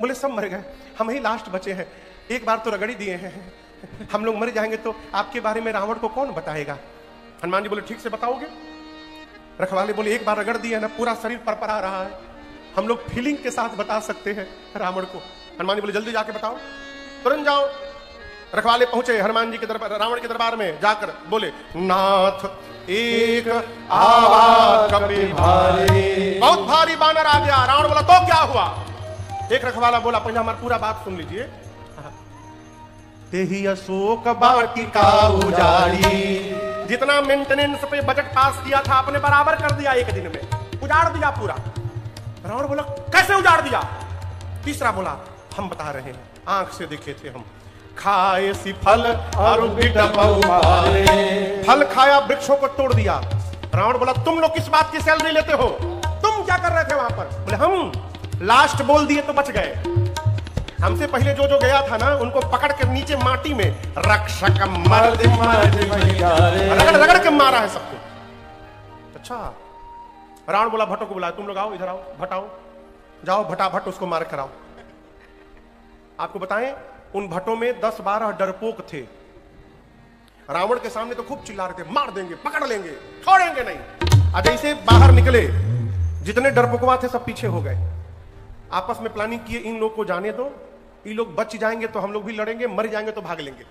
बोले सब मर गए, हम ही लास्ट बचे हैं, एक बार तो रगड़ी दिए हैं, हम लोग मर जाएंगे तो आपके बारे में रावण को कौन बताएगा। हनुमान जी बोले ठीक से बताओगे। रखवाले बोले एक बार रगड़ दिए ना, पूरा शरीर परपरा रहा है, हम लोग फीलिंग के साथ बता सकते हैं रावण को। हनुमान जी बोले जल्दी जाके बताओ, तुरंत जाओ। रखवाले पहुंचे हनुमान जी के दरबार, रावण के दरबार में जाकर बोले नाथ एक आवाज कपि भारी, बहुत भारी बानर आ गया। रावण बोला तो क्या हुआ। एक रखवाला बोला पहले हमारी पूरा बात सुन लीजिए। तेही अशोक वाटिका उजाड़ी, जितना मेंटेनेंस पे बजट पास किया था आपने बराबर कर दिया, एक दिन में उजाड़ दिया पूरा। रावण बोला कैसे उजाड़ दिया। तीसरा बोला हम बता रहे हैं, आंख से देखे थे हम, खाए सी फल और फल खाया, वृक्षों को तोड़ दिया। रावण बोला तुम लोग किस बात की सैलरी लेते हो, तुम क्या कर रहे थे वहां पर। बोले हम लास्ट बोल दिए तो बच गए, हमसे पहले जो जो गया था ना उनको पकड़ के नीचे माटी में रक्षक रगड़ रगड़ के मारा है सबको। अच्छा रावण बोला भट्टों को बुलाया, तुम लोग आओ इधर आओ, भटाओ जाओ भटाभट उसको मार कराओ। आपको बताएं उन भट्टों में 10-12 डरपोक थे। रावण के सामने तो खूब चिल्ला रहे थे मार देंगे, पकड़ लेंगे, छोड़ेंगे नहीं। आज जैसे बाहर निकले जितने डरपोकवा थे सब पीछे हो गए। आपस में प्लानिंग किए इन लोग को जाने दो, ये लोग बच जाएंगे तो हम लोग भी लड़ेंगे, मर जाएंगे तो भाग लेंगे।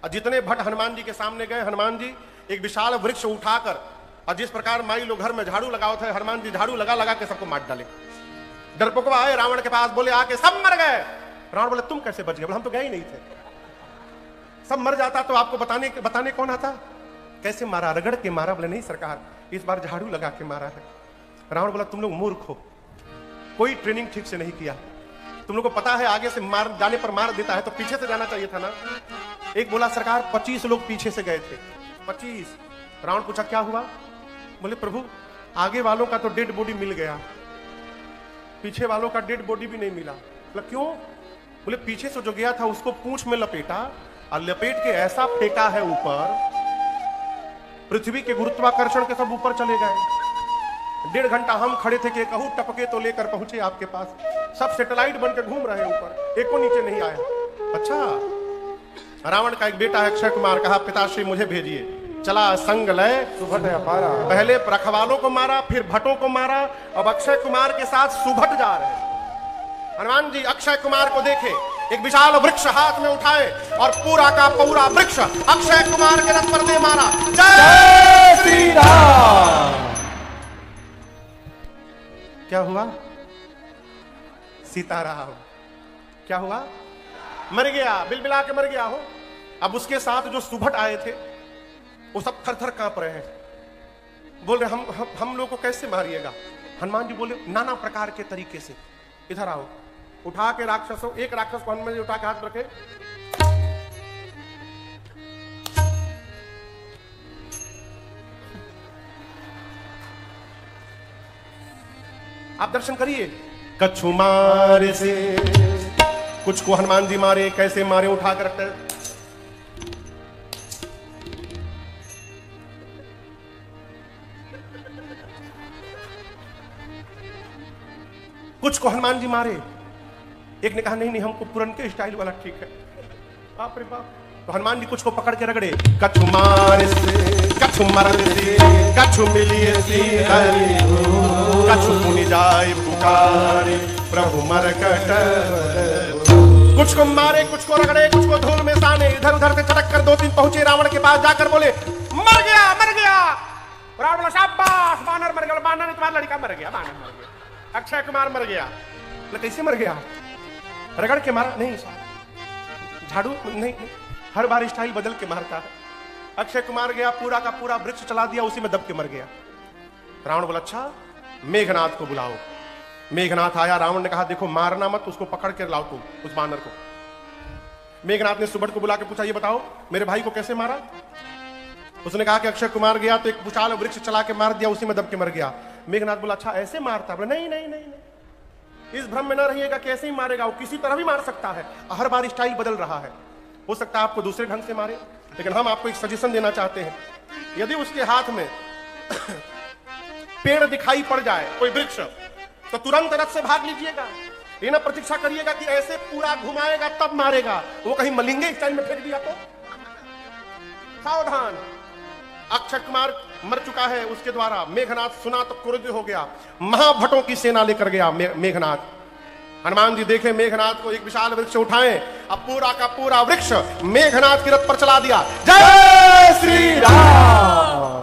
और जितने भट्ट हनुमान जी के सामने गए, हनुमान जी एक विशाल वृक्ष उठाकर, और जिस प्रकार माई लोग घर में झाड़ू लगाओ थे, हनुमान जी झाड़ू लगा लगा के सबको मार डाले। डरपोकवा आए रावण के पास, बोले आके सब मर गए। रावण बोले तुम कैसे बच गए। बोले हम तो गए ही नहीं थे, सब मर जाता तो आपको बताने कौन आता। कैसे मारा, रगड़ के मारा। बोले नहीं सरकार इस बार झाड़ू लगा के मारा है। रावण बोला तुम लोग मूर्ख हो, कोई ट्रेनिंग ठीक से नहीं किया, तुम लोग को पता है आगे से मार जाने पर मार देता है तो पीछे से जाना चाहिए था ना। एक बोला सरकार 25 लोग पीछे से गए थे, 25। रावण पूछा क्या हुआ। बोले प्रभु आगे वालों का तो डेड बॉडी मिल गया, पीछे वालों का डेड बॉडी भी नहीं मिला। बोला क्यों। बोले पीछे से जो गया था उसको पूंछ में लपेटा और लपेट के ऐसा फेंका है ऊपर, पृथ्वी के गुरुत्वाकर्षण के सब ऊपर चले गए। 1.5 घंटा हम खड़े थे कि कहूं टपके तो लेकर पहुंचे आपके पास, सब सैटेलाइट बनकर घूम रहे ऊपर, एको नीचे नहीं आया। अच्छा रावण का एक बेटा है अक्षय कुमार, कहा पिताश्री मुझे भेजिए। चला संग लय सुभट अपारा, पहले रखवालों को मारा, फिर भट्टों को मारा, अब अक्षय कुमार के साथ सुभट जा रहे हैं। हनुमान जी अक्षय कुमार को देखे, एक विशाल वृक्ष हाथ में उठाए और पूरा का पूरा वृक्ष अक्षय कुमार के रथ पर दे मारा। जय श्री राम। क्या हुआ। सीताराम। क्या हुआ, मर गया, बिलबिला के मर गया हो। अब उसके साथ जो सुभट आए थे वो सब थर थर कांप रहे हैं, बोल रहे हम लोग को कैसे मारिएगा। हनुमान जी बोले नाना प्रकार के तरीके से, इधर आओ। उठा के राक्षसों, एक राक्षस को हनुमान जी उठा के हाथ रखे, आप दर्शन करिए। कछु मारे से, कुछ को हनुमान जी मारे, कैसे मारे उठा कर रखते, कुछ को हनुमान जी मारे। एक ने कहा नहीं नहीं हमको पुरन के स्टाइल वाला ठीक है। बाप रे बाप। तो हनुमान जी कुछ को पकड़ के रगड़े, कछु मारे से, कछु मरद से, कछु मिलिए सी हरि, कछु पुनि जाए पुकारे प्रभु मरकट। कुछ को मारे, कुछ को रगड़े, कुछ को धूल में साने, इधर उधर से चटक कर 2-3 पहुंचे रावण के पास, जाकर बोले मर गया मर गया। रावण बोला शाबाश बानर मर गया। बानर ने तुम्हारा लड़का मर गया, बानर मर गया, अक्षय कुमार मर गया। कैसे मर गया, रगड़ के मारा नहीं, झाड़ू नहीं, हर बार स्टाइल बदल के मारता है। अक्षय कुमार गया, पूरा का पूरा वृक्ष चला दिया, उसी में दब के मर गया। रावण बोला अच्छा मेघनाथ को बुलाओ। मेघनाथ आया, रावण ने कहा देखो मारना मत, उसको पकड़ के लाओ तुम उस बानर को। मेघनाथ ने सुभट को बुला के पूछा ये बताओ मेरे भाई को कैसे मारा। उसने कहा कि अक्षय कुमार गया तो एक विशाल वृक्ष चला के मार दिया, उसी में दब के मर गया। मेघनाथ बोला अच्छा ऐसे मारता। बोला नहीं नहीं नहीं, इस भ्रम में न रहिएगा कि ऐसे ही मारेगा, वो किसी तरह भी मार सकता है, हर बार स्टाइल बदल रहा है, हो सकता है आपको दूसरे ढंग से मारे। लेकिन हम आपको एक सजेशन देना चाहते हैं, यदि उसके हाथ में पेड़ दिखाई पड़ जाए, कोई वृक्ष, तो तुरंत रथ से भाग लीजिएगा। ये ना प्रतीक्षा करिएगा कि ऐसे पूरा घुमाएगा तब मारेगा, वो कहीं मलिंगे स्टाइल में फेंक दिया तो सावधान। अक्षय कुमार मर चुका है, उसके द्वारा मेघनाथ सुना तो क्रोधित हो गया, महाभटों की सेना लेकर गया मेघनाथ। हनुमान जी देखे मेघनाथ को एक विशाल वृक्ष उठाए, अब पूरा का पूरा वृक्ष मेघनाथ की रथ पर चला दिया। जय श्री राम।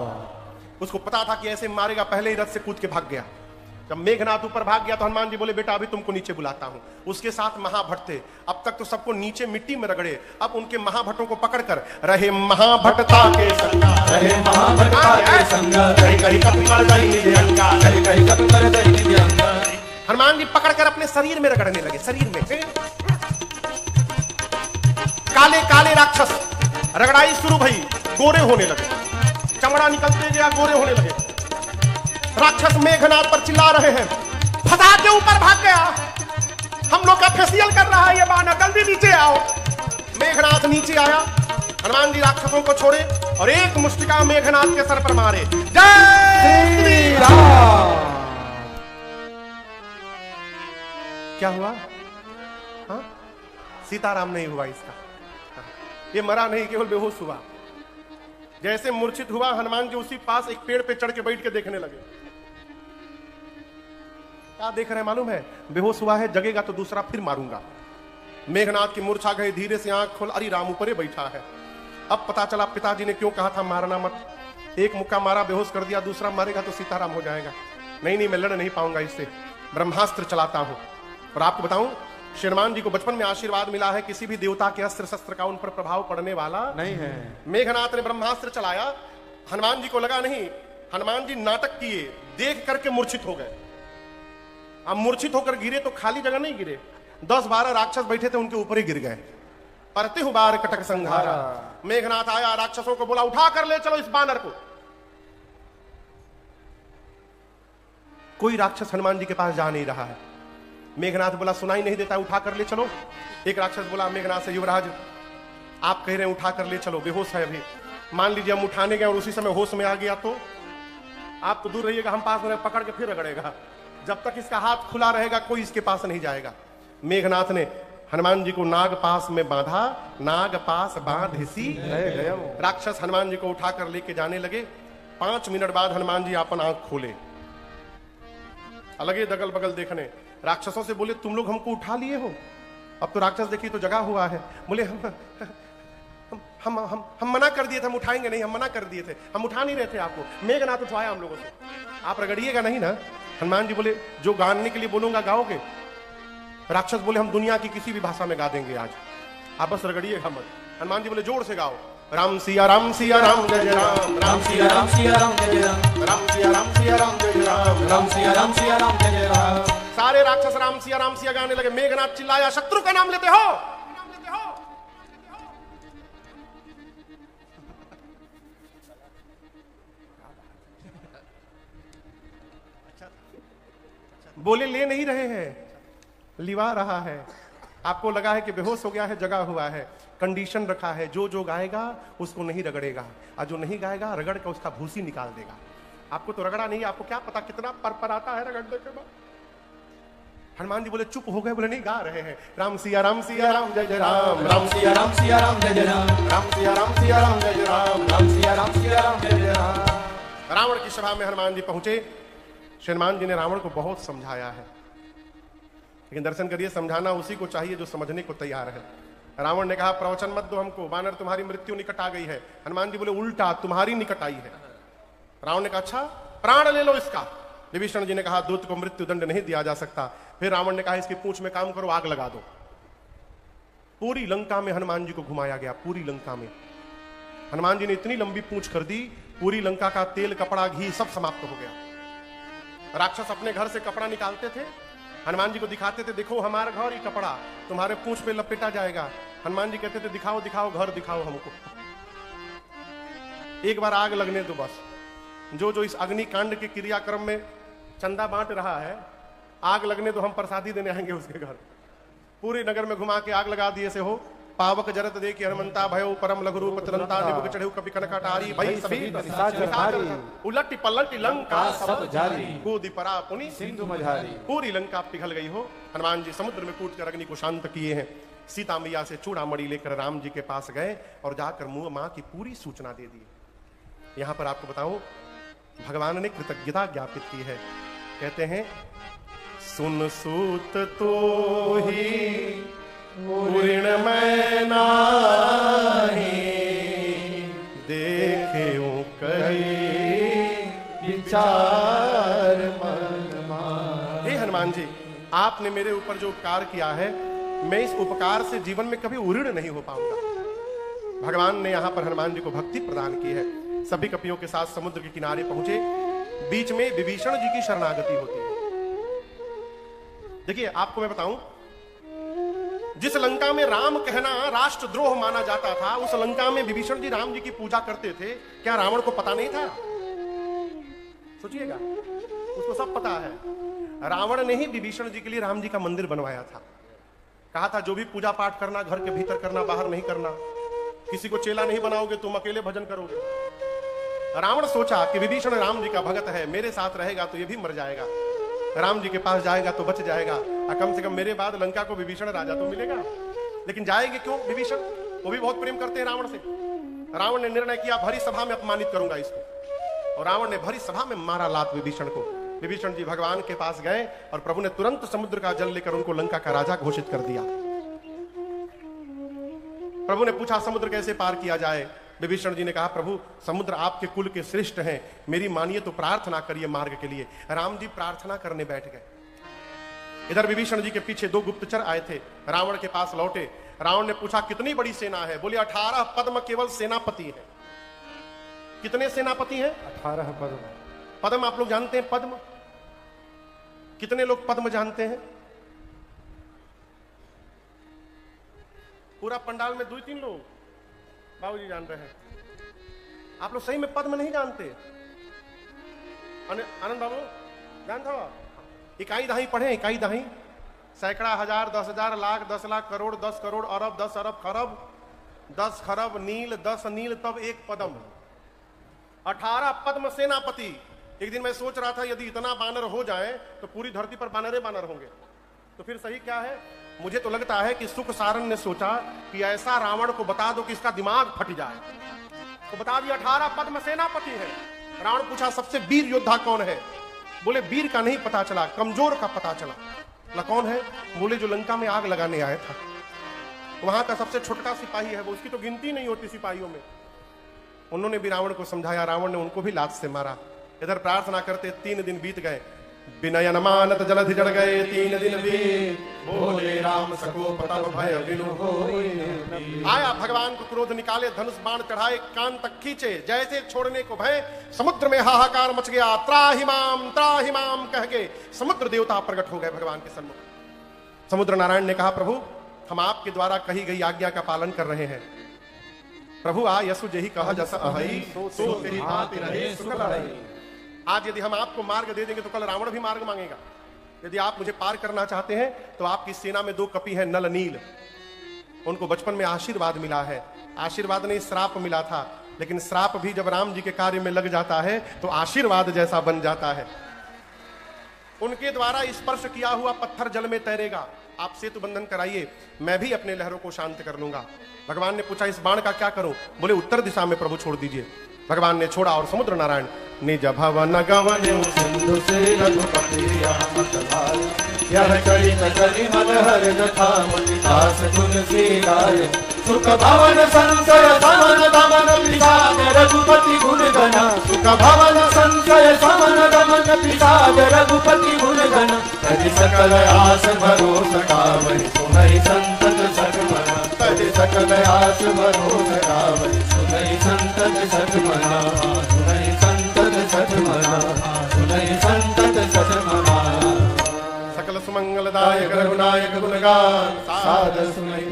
उसको पता था कि ऐसे मारेगा, पहले ही रथ से कूद के भाग गया। जब मेघनाथ ऊपर भाग गया तो हनुमान जी बोले बेटा अभी तुमको नीचे बुलाता हूं। उसके साथ महाभट थे, अब तक तो सबको नीचे मिट्टी में रगड़े, अब उनके महाभटों को पकड़कर रहे महाभटता के संग, रहे महाभटता के संग, कहीं कहीं कपि कर दई निज अंगा, कहीं कहीं कपि कर दई निज अंगा। हनुमान जी पकड़कर अपने शरीर में रगड़ने लगे, शरीर में। काले काले राक्षस रगड़ाई शुरू भई, गोरे होने लगे, चमड़ा निकलते गया, गोरे होने लगे। राक्षस मेघनाथ पर चिल्ला रहे हैं, फसा के ऊपर भाग गया, हम लोग का फेसियल कर रहा है ये बानर, जल्दी नीचे आओ। मेघनाथ नीचे आया, हनुमान जी राक्षसों को छोड़े और एक मुष्टिका मेघनाथ के सर पर मारे। जय श्री राम। क्या हुआ? हाँ? सीताराम नहीं हुआ इसका, ये मरा नहीं, केवल बेहोश हुआ। जैसे मूर्छित हुआ, हनुमान जी उसी पास एक पेड़ पे चढ़ के बैठ के देखने लगे। क्या देख रहे हैं मालूम है? बेहोश हुआ है, जगेगा तो दूसरा फिर मारूंगा। मेघनाथ की मूर्छा गई, धीरे से आंख खोल, अरे राम ऊपर बैठा है। अब पता चला पिताजी ने क्यों कहा था मारना मत। एक मुक्का मारा, बेहोश कर दिया, दूसरा मारेगा तो सीताराम हो जाएगा। नहीं मैं लड़ नहीं पाऊंगा इससे, ब्रह्मास्त्र चलाता हूं। और आपको बताऊं, हनुमान जी को बचपन में आशीर्वाद मिला है, किसी भी देवता के अस्त्र शस्त्र का उन पर प्रभाव पड़ने वाला नहीं है। मेघनाथ ने ब्रह्मास्त्र चलाया, हनुमान जी को लगा नहीं। हनुमान जी नाटक किए, देख करके मूर्छित हो गए। अब मूर्छित होकर गिरे तो खाली जगह नहीं गिरे, 10-12 राक्षस बैठे थे उनके ऊपर ही गिर गए। परते हुबार कटक संघारा। मेघनाथ आया, राक्षसों को बोला उठा कर ले चलो इस बानर को। कोई राक्षस हनुमान जी के पास जा नहीं रहा है। मेघनाथ बोला सुनाई नहीं देता, उठा कर ले चलो। एक राक्षस बोला मेघनाथ से, युवराज आप कह रहे हैं उठा कर ले चलो, बेहोश है अभी, मान लीजिए हम उठाने गए और उसी समय होश में आ गया तो? आप तो दूर रहिएगा, हम पास में पकड़ के फिर रगड़ेगा। जब तक इसका हाथ खुला रहेगा कोई इसके पास नहीं जाएगा। मेघनाथ ने हनुमान जी को नाग पास में बांधा, नाग पास बांधसी गया। राक्षस हनुमान जी को उठाकर लेके जाने लगे। 5 मिनट बाद हनुमान जी अपन आंख खोले, अलगे दगल बगल देखने। राक्षसों से बोले तुम लोग हमको उठा लिए हो? अब तो राक्षस देखिए तो जगा हुआ है। बोले हम मना कर दिए थे, हम उठाएंगे नहीं, हम मना कर दिए थे, हम उठा नहीं रहे थे आपको। मेघनाथ उठवाया हम लोगों से, आप रगड़िएगा नहीं ना। हनुमान जी बोले जो गाने के लिए बोलूंगा गाओगे? राक्षस बोले हम दुनिया की किसी भी भाषा में गा देंगे आज, आप बस रगड़िएगा मत। हनुमान जी बोले जोर से गाओ, राम सिया राम सिया राम जय जय राम, राम सिया राम सिया राम जय जय राम, राम सिया राम सिया राम जय जय राम, राम सिया राम सिया राम जय जय राम। सारे राक्षस राम सिया गाने लगे। मेघनाथ चिल्लाया शत्रु का नाम लेते हो? बोले ले नहीं रहे हैं, लिवा रहा है। आपको लगा है कि बेहोश हो गया है, जगा हुआ है, कंडीशन रखा है, जो गाएगा उसको नहीं रगड़ेगा, और जो नहीं गाएगा रगड़ के उसका भूसी निकाल देगा। आपको तो रगड़ा नहीं, आपको क्या पता कितना पर आता है रगड़ने के बाद। हनुमान जी बोले चुप हो गए, बोले नहीं गा रहे हैं, राम सिया राम जय जय राम, राम सिया राम जय जय राम, राम सिया राम जय जय राम, राम सिया राम जय जय राम। रावण की सभा में हनुमान जी पहुंचे। हनुमान जी ने रावण को बहुत समझाया है, लेकिन दर्शन करिए, समझाना उसी को चाहिए जो समझने को तैयार है। रावण ने कहा प्रवचन मत दो हमको, वानर तुम्हारी मृत्यु निकट आ गई है। हनुमान जी बोले उल्टा तुम्हारी निकट आई है। रावण ने कहा अच्छा प्राण ले लो इसका। विभीषण जी ने कहा दूत को मृत्यु दंड नहीं दिया जा सकता। फिर रावण ने कहा इसकी पूंछ में काम करो, आग लगा दो। पूरी लंका में हनुमान जी को घुमाया गया, पूरी लंका में। हनुमान जी ने इतनी लंबी पूंछ कर दी, पूरी लंका का तेल कपड़ा घी सब समाप्त हो गया। राक्षस अपने घर से कपड़ा निकालते थे, हनुमान जी को दिखाते थे, देखो हमारा घर ही कपड़ा तुम्हारे पूंछ पे लपेटा जाएगा। हनुमान जी कहते थे दिखाओ दिखाओ घर दिखाओ हमको, एक बार आग लगने दो बस। जो इस अग्निकांड के क्रियाक्रम में चंदा बांट रहा है, आग लगने दो, हम प्रसादी देने आएंगे उसके घर। पूरे नगर में घुमा के आग लगा दिए से हो, पावक जरत देखी हनुमंता भयो परम लघु रूप तुरंता दिवक चढ़े कपि कनकटारी भई सभी उलट पलट लंका सब जारी कूदी परा पुनि सिंधु मझारी। पूरी लंका पिघल गई हो। हनुमान जी समुद्र में कूद कर अग्नि को शांत किए हैं। सीता मैया से चूड़ामणि लेकर राम जी के पास गए और जाकर मुंह मां की पूरी सूचना दे दी। यहां पर आपको बताऊं भगवान ने कृतज्ञता ज्ञापित की है। कहते हैं सुन सूत तो ही पूर्ण मैं नाही देखे कही विचार मन मान। हे हनुमान जी, आपने मेरे ऊपर जो उपकार किया है मैं इस उपकार से जीवन में कभी उऋण नहीं हो पाऊंगा। भगवान ने यहां पर हनुमान जी को भक्ति प्रदान की है। सभी कपियों के साथ समुद्र के किनारे पहुंचे। बीच में विभीषण जी की शरणागति होती है। देखिए आपको मैं बताऊं, जिस लंका में राम कहना राष्ट्रद्रोह माना जाता था, उस लंका में विभीषण जी राम जी की पूजा करते थे। क्या रावण को पता नहीं था? सोचिएगा, उसको सब पता है। रावण ने ही विभीषण जी के लिए राम जी का मंदिर बनवाया था। कहा था जो भी पूजा पाठ करना घर के भीतर करना, बाहर नहीं करना। किसी को चेला नहीं बनाओगे, तुम अकेले भजन करोगे। रावण सोचा कि विभीषण राम जी का भगत है, मेरे साथ रहेगा तो ये भी मर जाएगा, राम जी के पास जाएगा तो बच जाएगा, और कम से कम मेरे बाद लंका को विभीषण राजा तो मिलेगा। लेकिन जाएंगे क्यों विभीषण? वो भी बहुत प्रेम करते हैं रावण से। रावण ने निर्णय किया भरी सभा में अपमानित करूंगा इसको, और रावण ने भरी सभा में मारा लात विभीषण को। विभीषण जी भगवान के पास गए और प्रभु ने तुरंत समुद्र का जल लेकर उनको लंका का राजा घोषित कर दिया। प्रभु ने पूछा समुद्र कैसे पार किया जाए? विभीषण जी ने कहा प्रभु समुद्र आपके कुल के श्रेष्ठ हैं, मेरी मानिए तो प्रार्थना करिए मार्ग के लिए। राम जी प्रार्थना करने बैठ गए। इधर विभीषण जी के पीछे 2 गुप्तचर आए थे, रावण के पास लौटे। रावण ने पूछा कितनी बड़ी सेना है? बोले 18 पद्म केवल सेनापति है। कितने सेनापति हैं? 18 पद्म। पद्म आप लोग जानते हैं? पद्म कितने लोग पद्म जानते हैं? पूरा पंडाल में 2-3 लोग बाबूजी जान रहे हैं। आप लोग सही में पद्म नहीं जानते? आनंद बाबू जानते हो? इकाई दहाई पढ़े? इकाई दहाई सैकड़ा, हजार, 10,000, लाख, 10 लाख, करोड़, 10 करोड़, अरब, 10 अरब, खरब, 10 खरब, नील, 10 नील, तब 1 पद्म। 18 पद्म सेनापति। एक दिन मैं सोच रहा था यदि इतना बानर हो जाए तो पूरी धरती पर बानरे बानर होंगे। तो फिर सही क्या है? मुझे तो लगता है कि सुख सारण ने सोचा कि ऐसा रावण को बता दो कि इसका दिमाग फट जाए, तो बता दिया 18 पद्म सेनापति है। रावण पूछा सबसे वीर योद्धा कौन है? बोले वीर का नहीं पता चला, कमजोर का पता चला। बोला कौन है? बोले जो लंका में आग लगाने आया था, वहां का सबसे छोटा सिपाही है वो, उसकी तो गिनती नहीं होती सिपाहियों में। उन्होंने भी रावण को समझाया, रावण ने उनको भी लात से मारा। इधर प्रार्थना करते 3 दिन बीत गए। विनयन मानत जलधि जड़ गए 3 दिन बीत, बोले राम सकोप तब भय बिनु होय। आया भगवान को क्रोध निकाले, धनुष बाण चढ़ाए, कान तक खींचे, जैसे छोड़ने को भय समुद्र में हाहाकार मच गया। त्राहि माम कह के समुद्र देवता प्रकट हो गए भगवान के सन्मुख। समुद्र नारायण ने कहा प्रभु हम आपके द्वारा कही गई आज्ञा का पालन कर रहे हैं। प्रभु आ यसु जेहि कहा जस अहई, सो तेरी भांति रहे सुख लहई। आज यदि हम आपको मार्ग दे देंगे तो कल रावण भी मार्ग मांगेगा। यदि आप मुझे पार करना चाहते हैं तो आपकी सेना में 2 कपि हैं नल नील, उनको बचपन में आशीर्वाद मिला है। आशीर्वाद नहीं श्राप मिला था, लेकिन श्राप भी जब राम जी के कार्य में लग जाता है तो आशीर्वाद जैसा बन जाता है। उनके द्वारा स्पर्श किया हुआ पत्थर जल में तैरेगा। आप सेतु बंधन कराइए, मैं भी अपने लहरों को शांत कर लूंगा। भगवान ने पूछा इस बाण का क्या करूं? बोले उत्तर दिशा में प्रभु छोड़ दीजिए। भगवान ने छोड़ा और समुद्र नारायण निज भवन गवन सिंधु से रघुपति यह चरित करि मन हर कथा मति दास तुलसीदाय सुख भवन संशय समन दमन पिशाच रघुपति गुण गण सुख भवन संशय समन दमन पिशाच रघुपति गुण गण तज सकल आस भरोसा कावहि सुनहि संतत सगमन तज सकल आस भरोसा कावहि सुनहि संतत सगमन सुनहि संतत सगमन सुनहि संतत सगमन सकल सुमंगलदायक रघुनायक गुणगान सादर सुनहि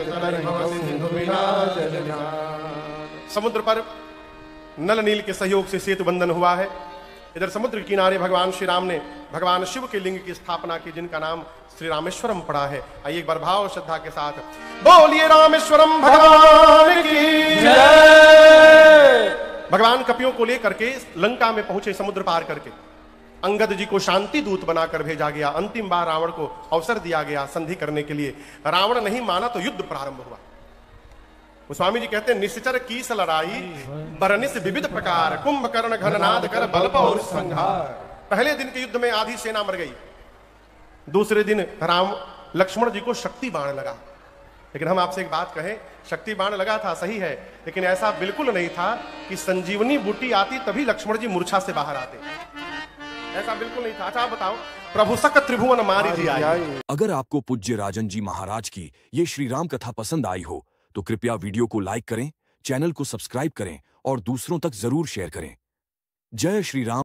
सिंधु बिना जल जान। समुद्र पर नल नील के सहयोग से सेतु बंधन हुआ है। इधर समुद्र के किनारे भगवान श्री राम ने भगवान शिव के लिंग की स्थापना की, जिनका नाम श्री रामेश्वरम पड़ा है। आइए एक बार भाव श्रद्धा के साथ बोलिए रामेश्वरम भगवान की जय। भगवान कपियों को लेकर के लंका में पहुंचे, समुद्र पार करके अंगद जी को शांति दूत बनाकर भेजा गया। अंतिम बार रावण को अवसर दिया गया संधि करने के लिए। रावण नहीं माना तो युद्ध प्रारंभ हुआ। स्वामी जी कहते हैं निश्चर कीस लड़ाई बरनिस विविध प्रकार, कुंभकर्ण घननाद कर बल और संहार। पहले दिन के युद्ध में आधी सेना मर गई। दूसरे दिन राम लक्ष्मण जी को शक्ति बाण लगा। लेकिन हम आपसे एक बात कहें, शक्ति बाण लगा था सही है, लेकिन ऐसा बिल्कुल नहीं था कि संजीवनी बूटी आती तभी लक्ष्मण जी मूर्छा से बाहर आते। ऐसा बिल्कुल नहीं था। अच्छा आप बताओ, प्रभु सक त्रिभुवन मारी जी आई। अगर आपको पूज्य राजन जी महाराज की ये श्री राम कथा पसंद आई हो तो कृपया वीडियो को लाइक करें, चैनल को सब्सक्राइब करें और दूसरों तक जरूर शेयर करें। जय श्री राम।